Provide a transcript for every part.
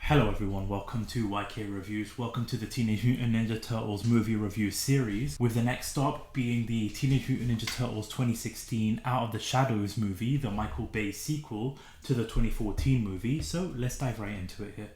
Hello everyone, welcome to YK Reviews. Welcome to the Teenage Mutant Ninja Turtles movie review series, with the next stop being the Teenage Mutant Ninja Turtles 2016 Out of the Shadows movie, the Michael Bay sequel to the 2014 movie. So let's dive right into it here.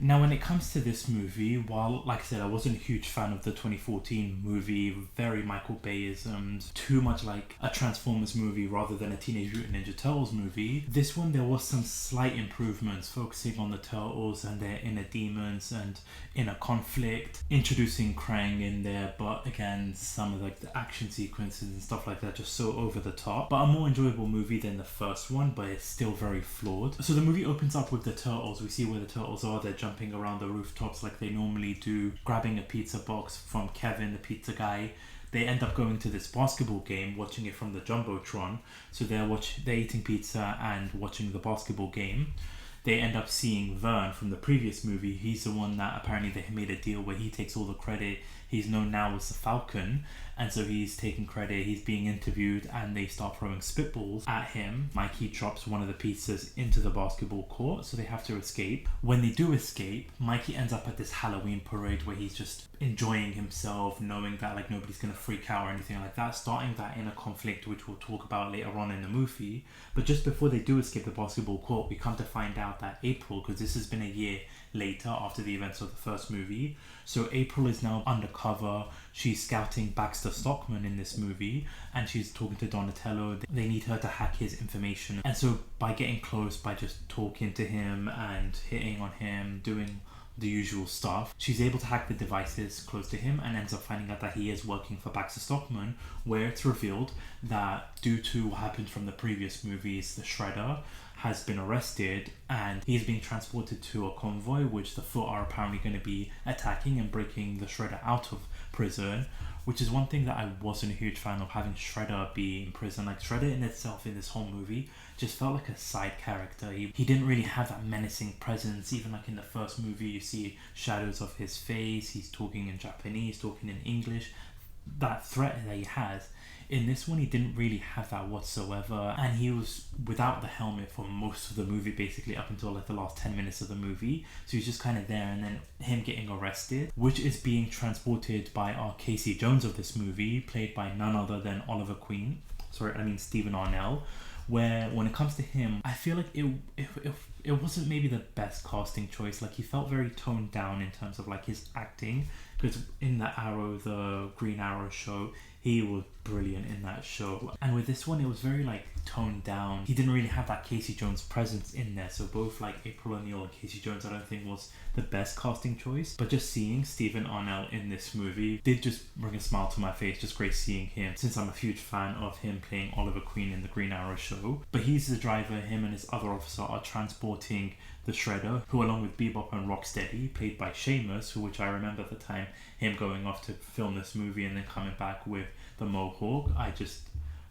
Now, when it comes to this movie, while, like I said, I wasn't a huge fan of the 2014 movie, very Michael Bayism, too much like a Transformers movie rather than a Teenage Mutant Ninja Turtles movie, this one there was some slight improvements, focusing on the Turtles and their inner demons and inner conflict, introducing Krang in there, but again, some of like the action sequences and stuff like that just so over the top. But a more enjoyable movie than the first one, but it's still very flawed. So the movie opens up with the Turtles. We see where the Turtles are. They're jumping around the rooftops like they normally do, grabbing a pizza box from Kevin, the pizza guy. They end up going to this basketball game, watching it from the Jumbotron. So they're eating pizza and watching the basketball game. They end up seeing Vern from the previous movie. He's the one that apparently they made a deal where he takes all the credit. He's known now as the Falcon, and so he's taking credit. He's being interviewed, and they start throwing spitballs at him. Mikey drops one of the pizzas into the basketball court, so they have to escape. When they do escape, Mikey ends up at this Halloween parade where he's just enjoying himself, knowing that like nobody's gonna freak out or anything like that, starting that inner conflict, which we'll talk about later on in the movie. But just before they do escape the basketball court, we come to find out that April, because this has been a year later after the events of the first movie, so April is now undercover. She's scouting Baxter Stockman in this movie, and she's talking to Donatello. They need her to hack his information, and so by getting close, by just talking to him and hitting on him, doing the usual stuff, she's able to hack the devices close to him and ends up finding out that he is working for Baxter Stockman, where it's revealed that due to what happened from the previous movies, the Shredder has been arrested and he's being transported to a convoy which the Foot are apparently going to be attacking and breaking the Shredder out of prison, which is one thing that I wasn't a huge fan of, having Shredder be in prison. Like, Shredder in itself in this whole movie just felt like a side character. He didn't really have that menacing presence. Even like in the first movie, you see shadows of his face. He's talking in Japanese, talking in English. That threat that he has. In this one, he didn't really have that whatsoever, and he was without the helmet for most of the movie, basically up until like the last 10 minutes of the movie. So he's just kind of there, and then him getting arrested, which is being transported by our Casey Jones of this movie, played by none other than Stephen Amell. Where when it comes to him, I feel like it wasn't maybe the best casting choice. Like, he felt very toned down in terms of like his acting, because in the Green Arrow show, he was brilliant in that show. And with this one, it was very like toned down. He didn't really have that Casey Jones presence in there. So both like April O'Neil and Casey Jones, I don't think was the best casting choice. But just seeing Stephen Amell in this movie did just bring a smile to my face. Just great seeing him, since I'm a huge fan of him playing Oliver Queen in the Green Arrow show. But he's the driver. Him and his other officer are transporting the Shredder, who along with Bebop and Rocksteady, played by Sheamus, which I remember at the time, him going off to film this movie and then coming back with the mohawk. I just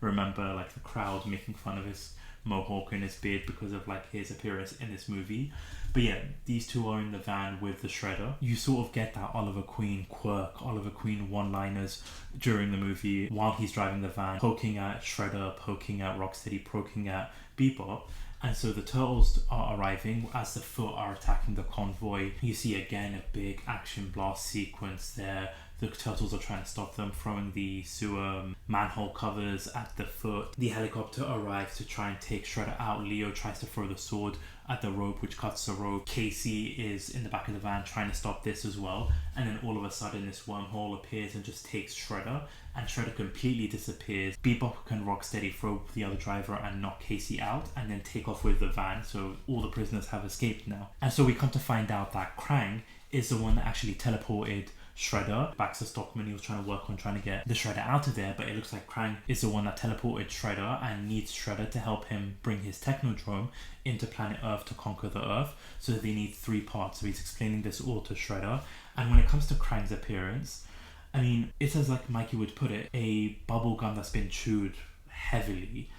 remember like the crowd making fun of his mohawk and his beard because of like his appearance in this movie. But yeah, these two are in the van with the Shredder. You sort of get that Oliver Queen quirk, Oliver Queen one-liners during the movie while he's driving the van, poking at Shredder, poking at Rocksteady, poking at Bebop. And so the Turtles are arriving as the Foot are attacking the convoy. You see again a big action blast sequence there. The Turtles are trying to stop them, throwing the sewer manhole covers at the Foot. The helicopter arrives to try and take Shredder out. Leo tries to throw the sword at the rope, which cuts the rope. Casey is in the back of the van trying to stop this as well. And then all of a sudden this wormhole appears and just takes Shredder. And Shredder completely disappears. Bebop and Rocksteady throw the other driver and knock Casey out and then take off with the van. So all the prisoners have escaped now. And so we come to find out that Krang is the one that actually teleported Shredder. Baxter Stockman, he was trying to get the Shredder out of there, but it looks like Krang is the one that teleported Shredder and needs Shredder to help him bring his Technodrome into planet Earth to conquer the Earth. So they need 3 parts. So he's explaining this all to Shredder. And when it comes to Krang's appearance, I mean, it's as like Mikey would put it, a bubble gum that's been chewed heavily.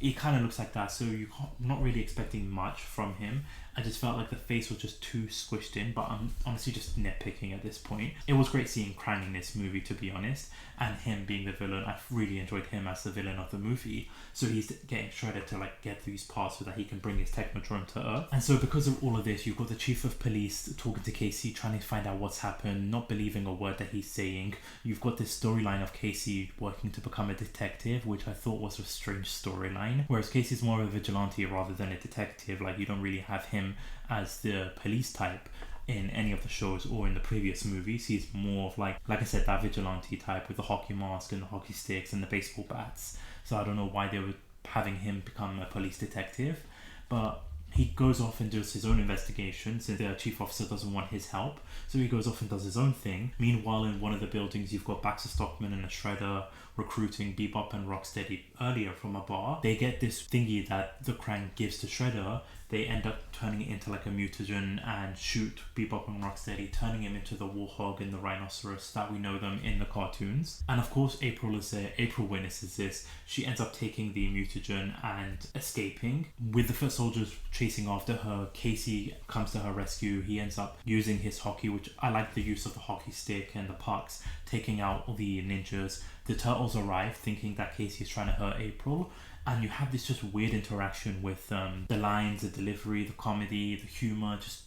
it kind of looks like that, so you're not really expecting much from him. I just felt like the face was just too squished in, but I'm honestly just nitpicking at this point. It was great seeing Krang in this movie, to be honest, and him being the villain. I've really enjoyed him as the villain of the movie. So he's getting Shredder to like get these parts so that he can bring his Technodrome to Earth. And so because of all of this, you've got the chief of police talking to Casey, trying to find out what's happened, not believing a word that he's saying. You've got this storyline of Casey working to become a detective, which I thought was a strange storyline. Whereas Casey's more of a vigilante rather than a detective. Like, you don't really have him as the police type in any of the shows or in the previous movies. He's more of like I said, that vigilante type with the hockey mask and the hockey sticks and the baseball bats. So I don't know why they were having him become a police detective, but he goes off and does his own investigation since the chief officer doesn't want his help. So he goes off and does his own thing. Meanwhile, in one of the buildings, you've got Baxter Stockman and a Shredder recruiting Bebop and Rocksteady earlier from a bar. They get this thingy that the Krang gives to Shredder. They end up turning it into like a mutagen and shoot Bebop and Rocksteady, turning him into the warthog and the rhinoceros that we know them in the cartoons. And of course, April is there. April witnesses this. She ends up taking the mutagen and escaping. With the first soldiers chasing after her, Casey comes to her rescue. He ends up using his hockey, which I like the use of the hockey stick and the pucks, taking out all the ninjas. The turtles arrive thinking that Casey is trying to hurt April. And you have this just weird interaction with the lines, the delivery, the comedy, the humor, just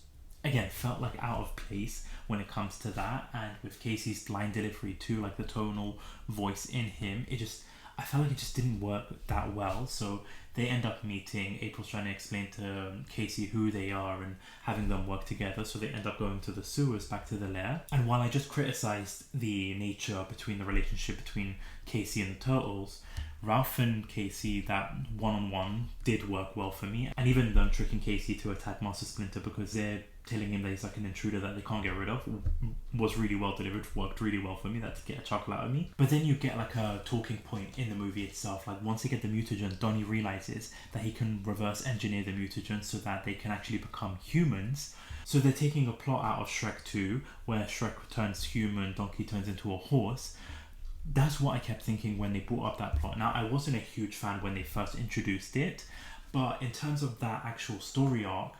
again felt like out of place when it comes to that. And with Casey's line delivery too, like the tonal voice in him, I felt like it just didn't work that well. So they end up meeting. April's trying to explain to Casey who they are and having them work together. So they end up going to the sewers, back to the lair. And while I just criticized the nature between the relationship between Casey and the turtles, Ralph and Casey, that one-on-one did work well for me. And even them tricking Casey to attack Master Splinter because they're telling him that he's like an intruder that they can't get rid of was really well delivered, worked really well for me. That to get a chuckle out of me. But then you get like a talking point in the movie itself. Like once they get the mutagen, Donnie realizes that he can reverse engineer the mutagen so that they can actually become humans. So they're taking a plot out of Shrek 2 where Shrek turns human, Donkey turns into a horse. That's what I kept thinking when they brought up that plot. Now, I wasn't a huge fan when they first introduced it, but in terms of that actual story arc,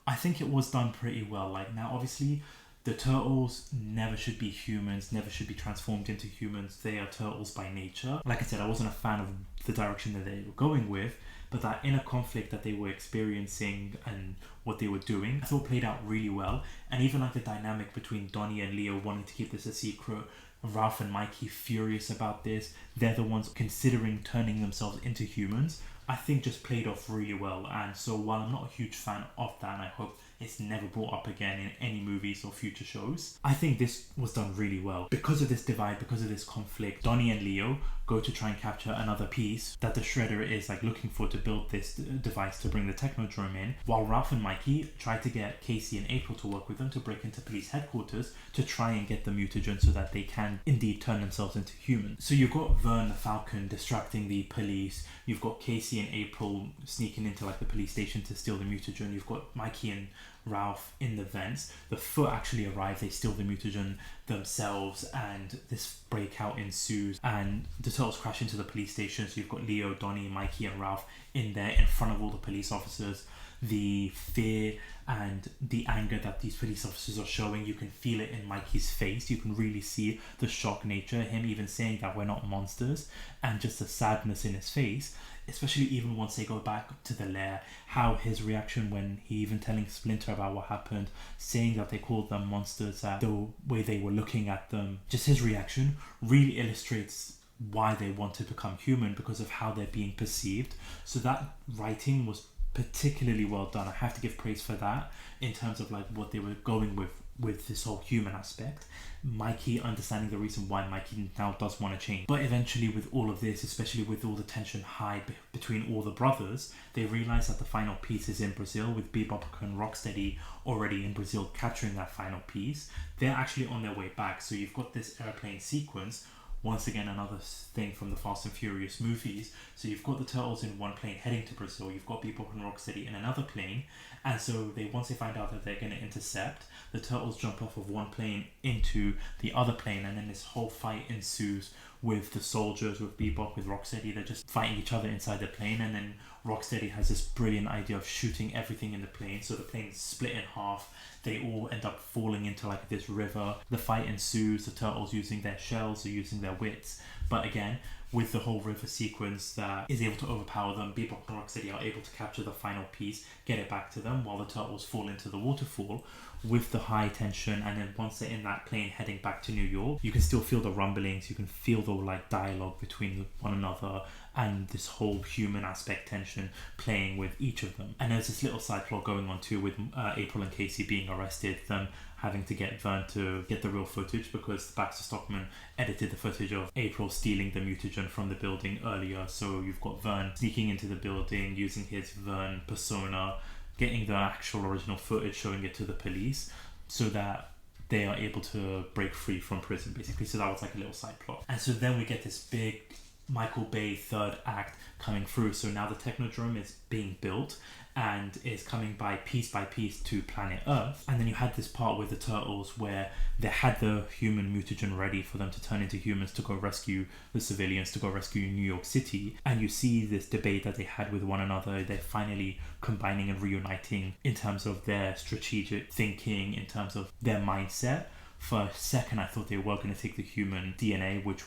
I think it was done pretty well. Like, now, obviously, the turtles never should be humans, never should be transformed into humans. They are turtles by nature. Like I said, I wasn't a fan of the direction that they were going with, but that inner conflict that they were experiencing and what they were doing, I thought played out really well. And even like the dynamic between Donnie and Leo wanting to keep this a secret, Ralph and Mikey furious about this, they're the ones considering turning themselves into humans, I think just played off really well. And so while I'm not a huge fan of that, and I hope it's never brought up again in any movies or future shows, I think this was done really well. Because of this divide, because of this conflict, Donnie and Leo go to try and capture another piece that the Shredder is like looking for to build this device to bring the Technodrome in, while Ralph and Mikey try to get Casey and April to work with them to break into police headquarters to try and get the mutagen so that they can indeed turn themselves into humans. So you've got Vern the Falcon distracting the police, you've got Casey and April sneaking into like the police station to steal the mutagen, you've got Mikey and Ralph in the vents. The Foot actually arrive, they steal the mutagen themselves, and this breakout ensues and the turtles crash into the police station. So you've got Leo, Donnie, Mikey and Ralph in there in front of all the police officers. The fear and the anger that these police officers are showing, you can feel it in Mikey's face. You can really see the shock nature, him even saying that we're not monsters, and just the sadness in his face, especially even once they go back to the lair, how his reaction when he even telling Splinter about what happened, saying that they called them monsters, that the way they were looking at them, just his reaction really illustrates why they want to become human, because of how they're being perceived. So that writing was particularly well done. I have to give praise for that in terms of like what they were going with this whole human aspect. Mikey understanding the reason why Mikey now does want to change. But eventually with all of this, especially with all the tension high between all the brothers, they realize that the final piece is in Brazil, with Bebop and Rocksteady already in Brazil capturing that final piece. They're actually on their way back. So you've got this airplane sequence. Once again, another thing from the Fast and Furious movies. So you've got the turtles in one plane heading to Brazil, you've got Bebop and Rocksteady in another plane, and so once they find out that they're going to intercept, the turtles jump off of one plane into the other plane, and then this whole fight ensues with the soldiers, with Bebop, with Rocksteady. They're just fighting each other inside the plane, and then Rocksteady has this brilliant idea of shooting everything in the plane. So the plane's split in half. They all end up falling into like this river. The fight ensues. The turtles using their shells or using their wits. But again, with the whole river sequence that is able to overpower them, Bebop and Rocksteady are able to capture the final piece, get it back to them while the turtles fall into the waterfall with the high tension. And then once they're in that plane heading back to New York, you can still feel the rumblings, you can feel the like dialogue between one another and this whole human aspect tension playing with each of them. And there's this little side plot going on too with April and Casey being arrested, them having to get Vern to get the real footage because Baxter Stockman edited the footage of April stealing the mutagen from the building earlier. So you've got Vern sneaking into the building using his Vern persona, getting the actual original footage, showing it to the police so that they are able to break free from prison basically. So that was like a little side plot. And so then we get this big Michael Bay third act coming through. So now the Technodrome is being built and is coming by piece to planet Earth. And then you had this part with the turtles where they had the human mutagen ready for them to turn into humans to go rescue the civilians, to go rescue New York City. And you see this debate that they had with one another. They're finally combining and reuniting in terms of their strategic thinking, in terms of their mindset. For a second, I thought they were going to take the human DNA, which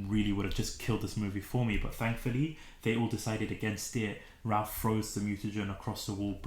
really would have just killed this movie for me, but thankfully they all decided against it. Ralph throws the mutagen across the wall,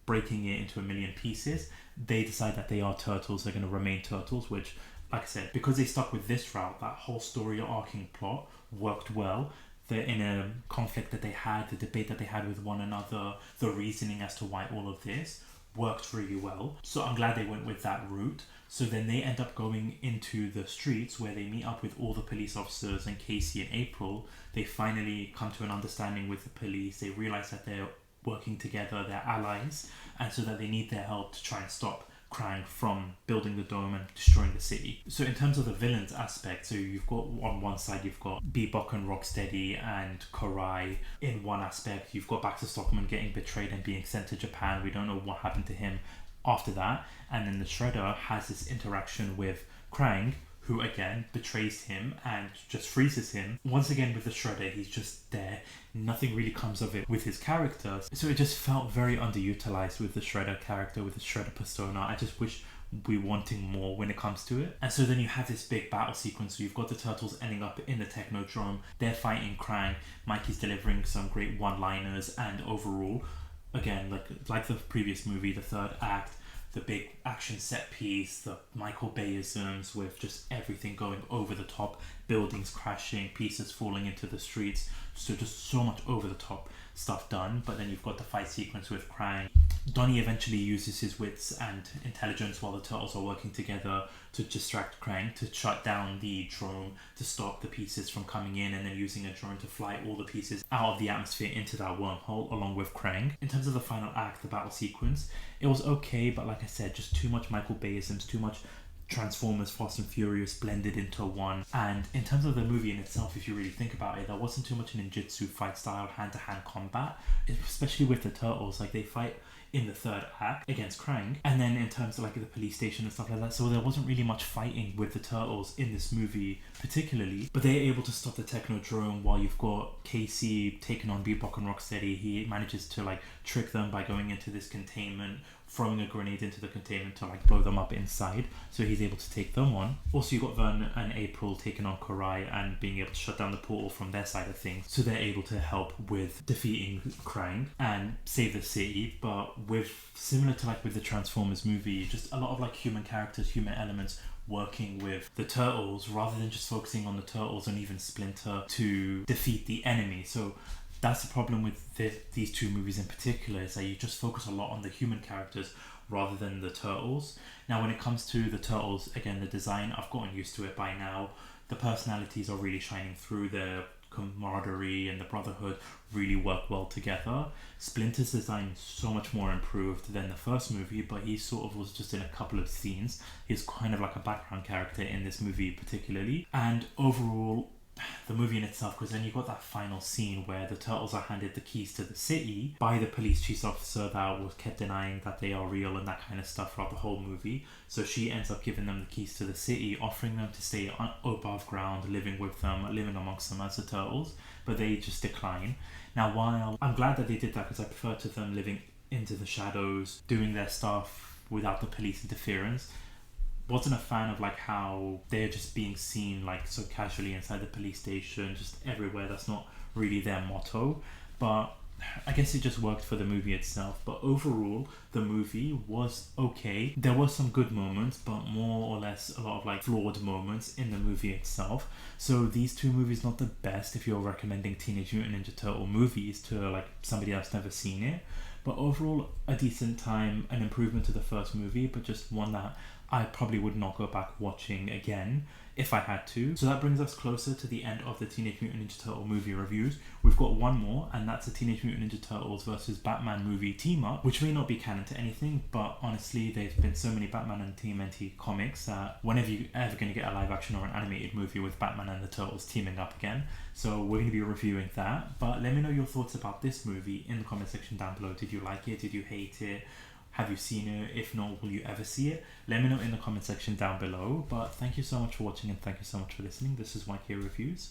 breaking it into a million pieces. They decide that they are turtles, they're going to remain turtles, which, like I said, because they stuck with this route, that whole story arcing plot worked well. The inner conflict that they had, the debate that they had with one another, the reasoning as to why all of this worked really well. So I'm glad they went with that route. So then they end up going into the streets where they meet up with all the police officers and Casey and April. They finally come to an understanding with the police. They realize that they're working together, they're allies, and so that they need their help to try and stop Krang from building the dome and destroying the city. So in terms of the villains aspect, so you've got on one side you've got Bebop and Rocksteady and Karai. In one aspect you've got Baxter Stockman getting betrayed and being sent to Japan. We don't know what happened to him after that. And then the Shredder has this interaction with Krang, who again betrays him and just freezes him. Once again with the Shredder, he's just there. Nothing really comes of it with his character. So it just felt very underutilized with the Shredder character, with the Shredder persona. I just wish we wanting more when it comes to it. And so then you have this big battle sequence. So you've got the turtles ending up in the Technodrome. They're fighting Krang. Mikey's delivering some great one-liners, and overall, again, like the previous movie, the third act, the big action set piece, the Michael Bayisms with just everything going over the top, buildings crashing, pieces falling into the streets. So just so much over the top stuff done. But then you've got the fight sequence with Krang. Donnie eventually uses his wits and intelligence while the turtles are working together to distract Krang, to shut down the drone, to stop the pieces from coming in, and then using a drone to fly all the pieces out of the atmosphere into that wormhole along with Krang. In terms of the final act, the battle sequence, it was okay, but like I said, just too much Michael Bayisms, too much Transformers, Fast and Furious blended into one. And in terms of the movie in itself, if you really think about it, there wasn't too much ninjutsu fight style, hand-to-hand combat, especially with the turtles. Like, they fight in the third act against Krang, and then in terms of like the police station and stuff like that, so there wasn't really much fighting with the turtles in this movie particularly. But they're able to stop the Technodrome while you've got Casey taking on Bebop and Rocksteady. He manages to like trick them by going into this containment, throwing a grenade into the containment to like blow them up inside, so he's able to take them on. Also, you've got Vern and April taking on Karai and being able to shut down the portal from their side of things, so they're able to help with defeating Krang and save the city. But with, similar to like with the Transformers movie, just a lot of like human characters, human elements working with the turtles rather than just focusing on the turtles and even Splinter to defeat the enemy. So that's the problem with these two movies in particular, is that you just focus a lot on the human characters rather than the turtles. Now, when it comes to the turtles, again, the design, I've gotten used to it by now. The personalities are really shining through. Their camaraderie and the brotherhood really work well together. Splinter's design is so much more improved than the first movie, but he sort of was just in a couple of scenes. He's kind of like a background character in this movie particularly. And overall, the movie in itself, because then you got that final scene where the turtles are handed the keys to the city by the police chief officer that was kept denying that they are real and that kind of stuff throughout the whole movie. So she ends up giving them the keys to the city, offering them to stay above ground, living with them, living amongst them as the turtles, but they just decline. Now, while I'm glad that they did that, because I prefer to them living into the shadows, doing their stuff without the police interference, wasn't a fan of like how they're just being seen like so casually inside the police station, just everywhere. That's not really their motto, but I guess it just worked for the movie itself. But overall, the movie was okay. There were some good moments, but more or less a lot of like flawed moments in the movie itself. So these two movies not the best if you're recommending Teenage Mutant Ninja Turtle movies to like somebody that's never seen it. But overall, a decent time, an improvement to the first movie, but just one that I probably would not go back watching again if I had to. So that brings us closer to the end of the Teenage Mutant Ninja Turtle movie reviews. We've got one more, and that's a Teenage Mutant Ninja Turtles versus Batman movie team-up, which may not be canon to anything, but honestly, there's been so many Batman and TMNT comics that whenever you're ever going to get a live action or an animated movie with Batman and the Turtles teaming up again. So we're going to be reviewing that, but let me know your thoughts about this movie in the comment section down below. Did you like it? Did you hate it? Have you seen it? If not, will you ever see it? Let me know in the comment section down below. But thank you so much for watching, and thank you so much for listening. This is YK Reviews.